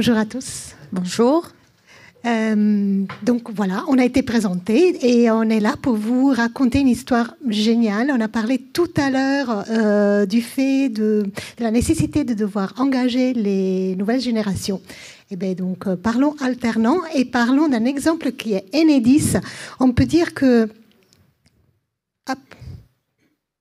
Bonjour à tous. Bonjour. Donc voilà, on a été présenté et on est là pour vous raconter une histoire géniale. On a parlé tout à l'heure du fait de la nécessité de devoir engager les nouvelles générations. Et bien donc parlons alternants et parlons d'un exemple qui est Enedis. On peut dire que... Hop.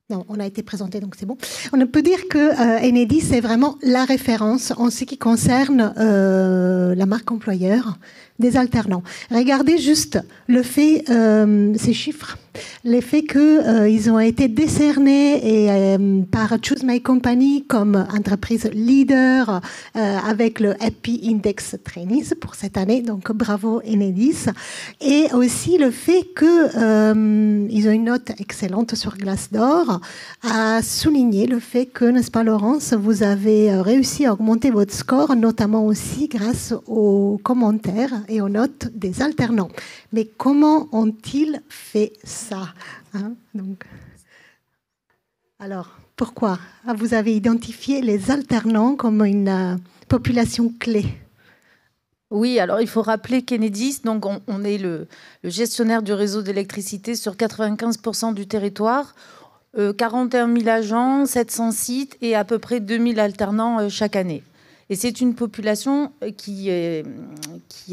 Non, on a été présenté, donc c'est bon. On peut dire que Enedis est vraiment la référence en ce qui concerne la marque employeur des alternants. Regardez juste le fait, ces chiffres, le fait qu'ils ont été décernés par Choose My Company comme entreprise leader avec le Happy Index Trainees pour cette année, donc bravo Enedis. Et aussi le fait qu'ils ont une note excellente sur Glassdoor, a souligné le fait que, n'est-ce pas Laurence, vous avez réussi à augmenter votre score, notamment aussi grâce aux commentaires et aux notes des alternants. Mais comment ont-ils fait ça, hein? Donc, alors, pourquoi vous avez identifié les alternants comme une population clé? Oui, alors il faut rappeler qu'Enedis, donc on est le gestionnaire du réseau d'électricité sur 95% du territoire, 41 000 agents, 700 sites et à peu près 2000 alternants chaque année. Et c'est une population qui est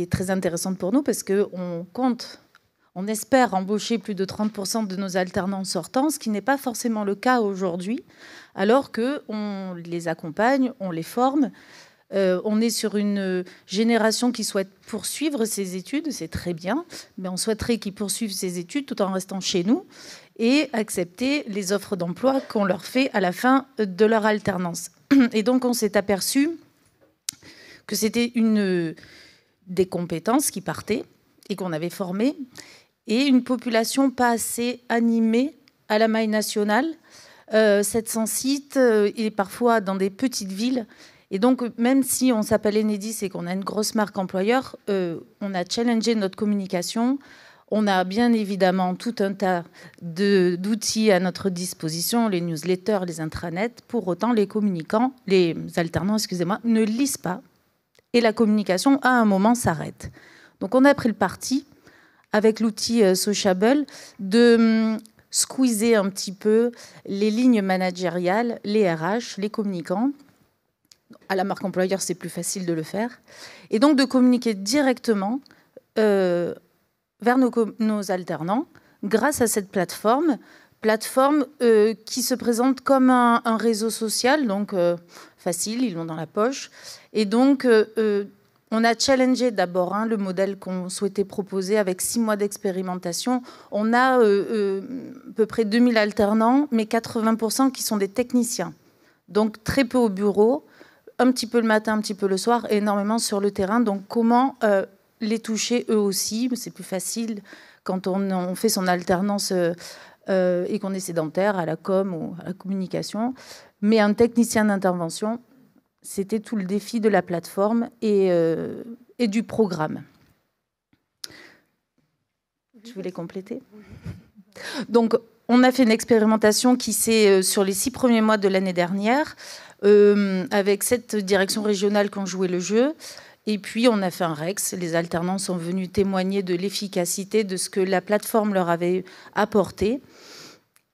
très intéressante pour nous parce on espère embaucher plus de 30% de nos alternants sortants, ce qui n'est pas forcément le cas aujourd'hui, alors qu'on les accompagne, on les forme. On est sur une génération qui souhaite poursuivre ses études, c'est très bien, mais on souhaiterait qu'ils poursuivent ses études tout en restant chez nous et accepter les offres d'emploi qu'on leur fait à la fin de leur alternance. Et donc on s'est aperçu que c'était des compétences qui partaient et qu'on avait formées, et une population pas assez animée à la maille nationale, 700 sites, et parfois dans des petites villes. Et donc, même si on s'appelle Enedis et qu'on a une grosse marque employeur, on a challengé notre communication. On a bien évidemment tout un tas d'outils à notre disposition, les newsletters, les intranets. Pour autant, les alternants, excusez-moi, ne lisent pas. Et la communication, à un moment, s'arrête. Donc, on a pris le parti, avec l'outil Sociable, de squeezer un petit peu les lignes managériales, les RH, les communicants. À la marque employeur, c'est plus facile de le faire. Et donc, de communiquer directement vers nos alternants grâce à cette plateforme qui se présente comme un réseau social, donc facile, ils l'ont dans la poche. Et donc, on a challengé d'abord le modèle qu'on souhaitait proposer avec 6 mois d'expérimentation. On a à peu près 2000 alternants, mais 80% qui sont des techniciens. Donc, très peu au bureau, un petit peu le matin, un petit peu le soir, et énormément sur le terrain. Donc, comment les toucher eux aussi? C'est plus facile quand on fait son alternance et qu'on est sédentaire à la com ou à la communication. Mais un technicien d'intervention, c'était tout le défi de la plateforme et du programme. Je voulais compléter. Donc, on a fait une expérimentation qui s'est sur les 6 premiers mois de l'année dernière, avec 7 directions régionales qui ont joué le jeu. Et puis, on a fait un REX. Les alternants sont venus témoigner de l'efficacité de ce que la plateforme leur avait apporté.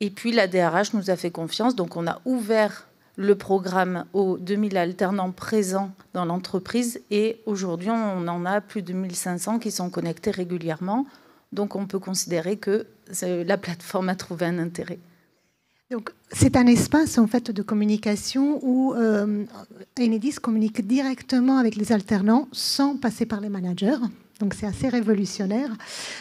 Et puis, la DRH nous a fait confiance. Donc, on a ouvert le programme aux 2000 alternants présents dans l'entreprise. Et aujourd'hui, on en a plus de 1500 qui sont connectés régulièrement. Donc, on peut considérer que la plateforme a trouvé un intérêt. Donc, c'est un espace en fait de communication où Enedis communique directement avec les alternants sans passer par les managers. Donc, c'est assez révolutionnaire.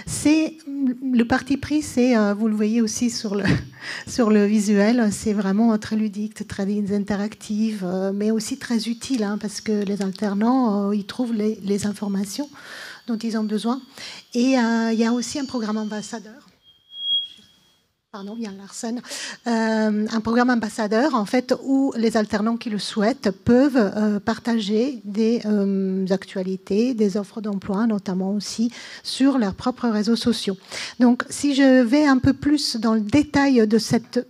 Le parti pris, vous le voyez aussi sur le visuel, c'est vraiment très ludique, très interactive, mais aussi très utile, parce que les alternants, ils trouvent les informations dont ils ont besoin. Et il y a aussi un programme ambassadeur. Pardon, Yann Larsen, un programme ambassadeur en fait où les alternants qui le souhaitent peuvent partager des actualités, des offres d'emploi, notamment aussi sur leurs propres réseaux sociaux. Donc, si je vais un peu plus dans le détail de cette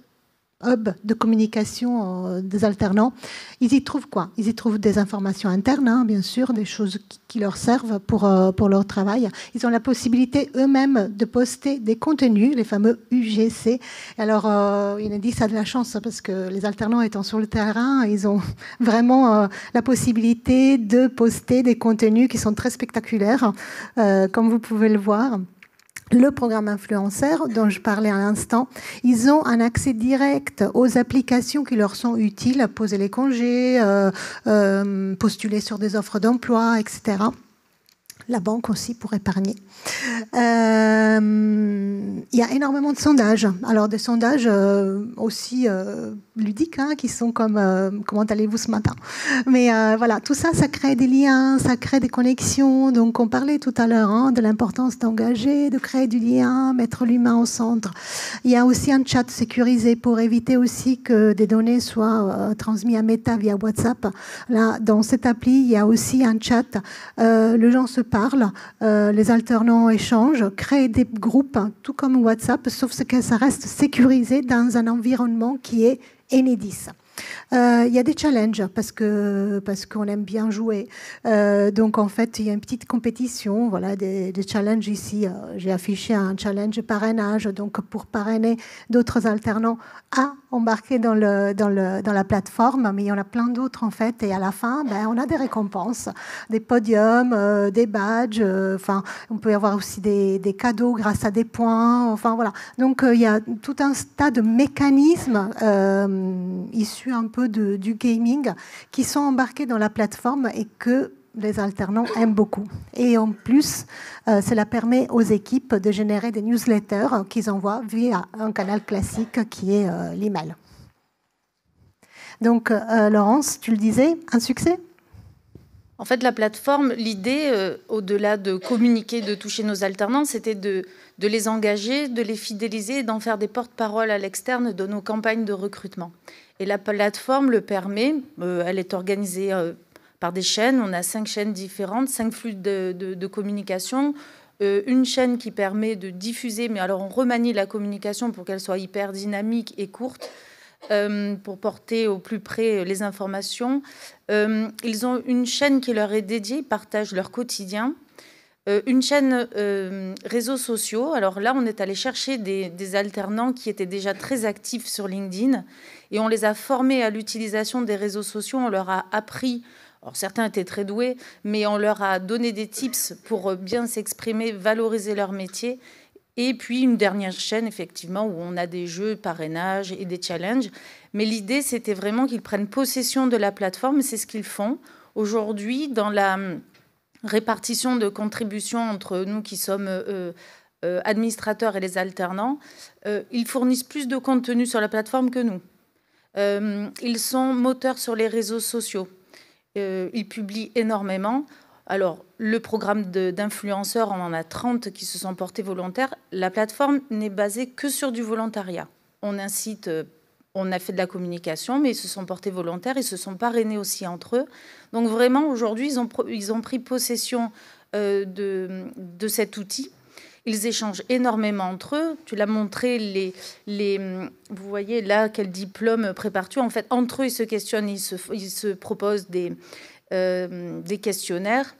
hub de communication des alternants. Ils y trouvent quoi? Ils y trouvent des informations internes, hein, bien sûr, des choses qui leur servent pour leur travail. Ils ont la possibilité eux-mêmes de poster des contenus, les fameux UGC. Alors, Enedis a de la chance parce que les alternants étant sur le terrain, ils ont vraiment la possibilité de poster des contenus qui sont très spectaculaires, comme vous pouvez le voir. Le programme influenceur dont je parlais à l'instant, ils ont un accès direct aux applications qui leur sont utiles, poser les congés, postuler sur des offres d'emploi, etc. La banque aussi pour épargner. Il y a énormément de sondages. Alors des sondages aussi ludiques, hein, qui sont comme comment allez-vous ce matin. Mais voilà, tout ça, ça crée des liens, ça crée des connexions. Donc on parlait tout à l'heure, hein, de l'importance d'engager, de créer du lien, mettre l'humain au centre. Il y a aussi un chat sécurisé pour éviter aussi que des données soient transmises à Meta via WhatsApp. Là, dans cette appli, il y a aussi un chat. Les gens se parlent, les alternants échangent, créent des groupes, tout comme WhatsApp, sauf que ça reste sécurisé dans un environnement qui est Enedis. Il y a des challenges parce qu'on aime bien jouer. Donc en fait, il y a une petite compétition, voilà, des challenges ici. J'ai affiché un challenge parrainage, donc pour parrainer d'autres alternants à embarquer dans la plateforme. Mais il y en a plein d'autres en fait. Et à la fin, on a des récompenses, des podiums, des badges. Enfin, on peut avoir aussi des cadeaux grâce à des points. Enfin voilà. Donc il y a tout un tas de mécanismes issus un peu du gaming qui sont embarqués dans la plateforme et que les alternants aiment beaucoup. Et en plus, cela permet aux équipes de générer des newsletters qu'ils envoient via un canal classique qui est l'email. Donc, Laurence, tu le disais, un succès ? En fait, la plateforme, l'idée, au-delà de communiquer, de toucher nos alternants, c'était de les engager, de les fidéliser et d'en faire des porte-parole à l'externe de nos campagnes de recrutement. Et la plateforme le permet. Elle est organisée par des chaînes. On a 5 chaînes différentes, 5 flux de communication. Une chaîne qui permet de diffuser, mais alors on remanie la communication pour qu'elle soit hyper dynamique et courte, pour porter au plus près les informations. Ils ont une chaîne qui leur est dédiée, ils partagent leur quotidien. Une chaîne réseaux sociaux. Alors là, on est allé chercher des alternants qui étaient déjà très actifs sur LinkedIn et on les a formés à l'utilisation des réseaux sociaux. On leur a appris, alors certains étaient très doués, mais on leur a donné des tips pour bien s'exprimer, valoriser leur métier. Et puis une dernière chaîne, effectivement, où on a des jeux, parrainage et des challenges. Mais l'idée, c'était vraiment qu'ils prennent possession de la plateforme. C'est ce qu'ils font aujourd'hui dans la répartition de contributions entre nous qui sommes administrateurs et les alternants. Ils fournissent plus de contenu sur la plateforme que nous. Ils sont moteurs sur les réseaux sociaux. Ils publient énormément. Alors, le programme d'influenceurs, on en a 30 qui se sont portés volontaires. La plateforme n'est basée que sur du volontariat. On incite... On a fait de la communication, mais ils se sont portés volontaires, ils se sont parrainés aussi entre eux. Donc vraiment, aujourd'hui, ils ont pris possession de cet outil. Ils échangent énormément entre eux. Tu l'as montré, vous voyez là quel diplôme prépares-tu. En fait, entre eux, ils se questionnent, ils se proposent des questionnaires.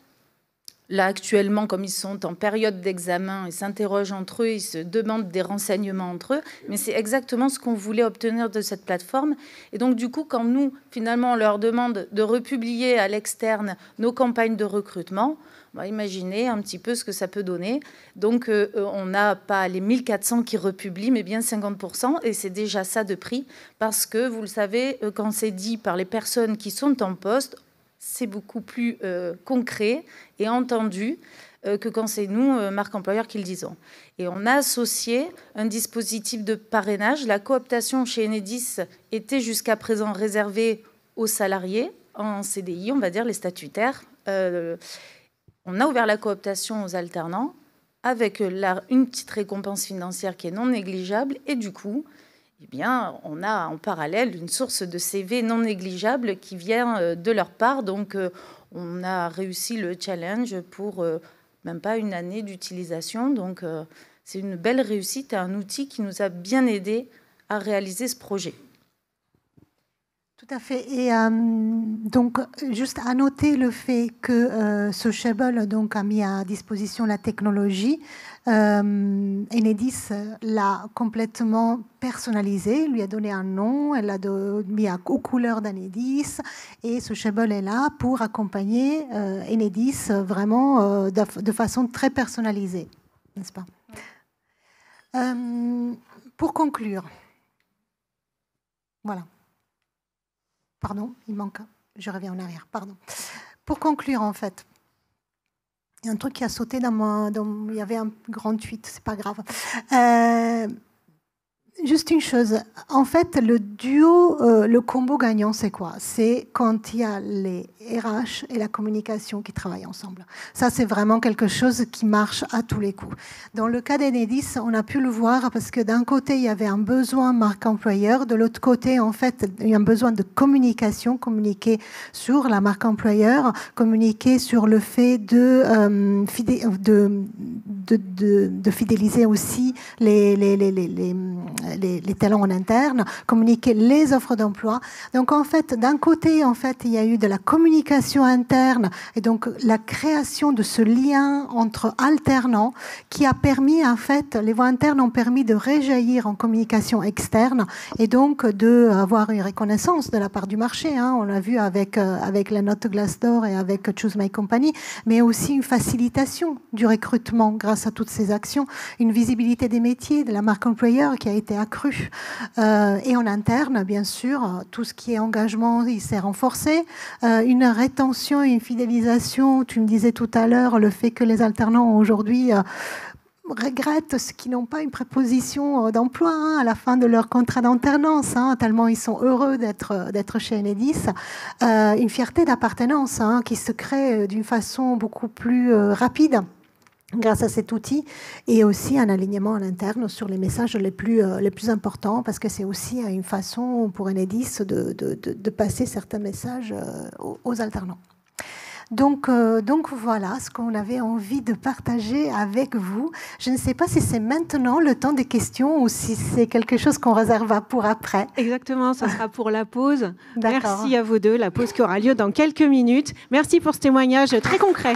Là, actuellement, comme ils sont en période d'examen, ils s'interrogent entre eux, ils se demandent des renseignements entre eux. Mais c'est exactement ce qu'on voulait obtenir de cette plateforme. Et donc, du coup, quand nous, finalement, on leur demande de republier à l'externe nos campagnes de recrutement, imaginez un petit peu ce que ça peut donner. Donc, on n'a pas les 1400 qui republient, mais bien 50%. Et c'est déjà ça de prix. Parce que, vous le savez, quand c'est dit par les personnes qui sont en poste, c'est beaucoup plus concret et entendu que quand c'est nous, marque employeur, qui le disons. Et on a associé un dispositif de parrainage. La cooptation chez Enedis était jusqu'à présent réservée aux salariés en CDI, on va dire les statutaires. On a ouvert la cooptation aux alternants avec une petite récompense financière qui est non négligeable. Et du coup, eh bien, on a en parallèle une source de CV non négligeable qui vient de leur part. Donc, on a réussi le challenge pour même pas une année d'utilisation. Donc, c'est une belle réussite et un outil qui nous a bien aidé à réaliser ce projet. Tout à fait. Et donc, juste à noter le fait que Sociable donc, a mis à disposition la technologie. Enedis l'a complètement personnalisé, lui a donné un nom, elle l'a mis aux couleurs d'Enedis. Et Sociable est là pour accompagner Enedis vraiment de façon très personnalisée, n'est-ce pas? Pour conclure, voilà. Pardon, il manque. Je reviens en arrière. Pardon. Pour conclure, en fait, il y a un truc qui a sauté il y avait un grand tweet, c'est pas grave. Juste une chose. En fait, le duo, le combo gagnant, c'est quoi? C'est quand il y a les RH et la communication qui travaillent ensemble. Ça, c'est vraiment quelque chose qui marche à tous les coups. Dans le cas d'Enedis, on a pu le voir parce que d'un côté, il y avait un besoin marque employeur. De l'autre côté, en fait, il y a un besoin de communication, communiquer sur la marque employeur, communiquer sur le fait de fidéliser aussi les talents en interne, communiquer les offres d'emploi. Donc en fait, d'un côté, en fait, il y a eu de la communication interne et donc la création de ce lien entre alternants qui a permis, en fait, les voix internes ont permis de réjaillir en communication externe et donc d'avoir une reconnaissance de la part du marché. Hein. On l'a vu avec la note Glassdoor et avec Choose My Company, mais aussi une facilitation du recrutement grâce à toutes ces actions, une visibilité des métiers, de la marque employeur qui a été accrue. Et en interne, bien sûr, tout ce qui est engagement, il s'est renforcé. Une rétention et une fidélisation, tu me disais tout à l'heure, le fait que les alternants aujourd'hui regrettent ceux qui n'ont pas une préposition d'emploi hein, à la fin de leur contrat d'alternance, hein, tellement ils sont heureux d'être chez Enedis. Une fierté d'appartenance hein, qui se crée d'une façon beaucoup plus rapide grâce à cet outil, et aussi un alignement en interne sur les messages les plus importants, parce que c'est aussi une façon pour Enedis de passer certains messages aux alternants. Donc voilà ce qu'on avait envie de partager avec vous. Je ne sais pas si c'est maintenant le temps des questions ou si c'est quelque chose qu'on réservera pour après. Exactement, ça sera pour la pause. Merci à vous deux, la pause qui aura lieu dans quelques minutes. Merci pour ce témoignage très concret.